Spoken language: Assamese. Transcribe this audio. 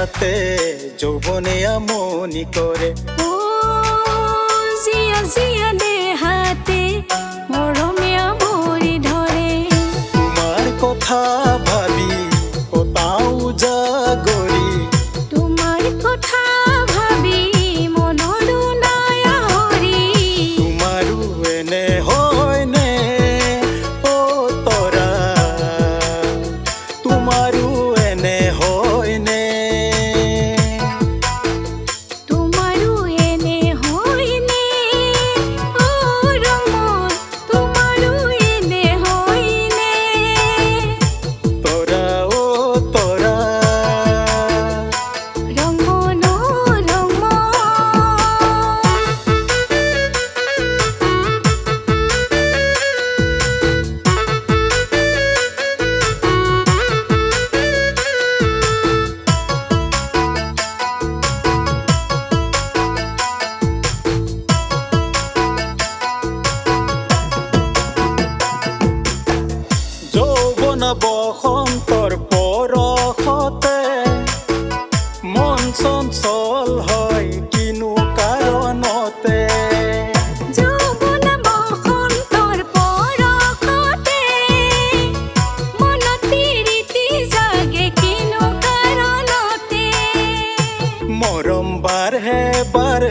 দেখাতে যৌবনে আমনি কৰে। ও জিয়া জিয়া দেহাতে মৰমে আমৰি ধৰে। তোমাৰ কথা ভাবি কোথাও জাগৰি, তোমাৰ কথা ভাবি মনৰো নাই আহৰি। তোমাৰো এনে হয়নে ও তৰা, তোমাৰো এনে হয়নে? তোমাৰো এনে হয়নে ও ৰমন, তোমাৰো এনে হয়নে? তৰা ও তৰা, ৰমন ও ৰমন। যৌবন বসন্তৰ পৰশতে মন চঞ্চল হয় কিনো কাৰণতে। যৌৱন বসন্তৰ পৰশতে মনত প্ৰীতি জাগে কিনো কাৰণতে। মৰম বাঢ়ে বাঢ়ে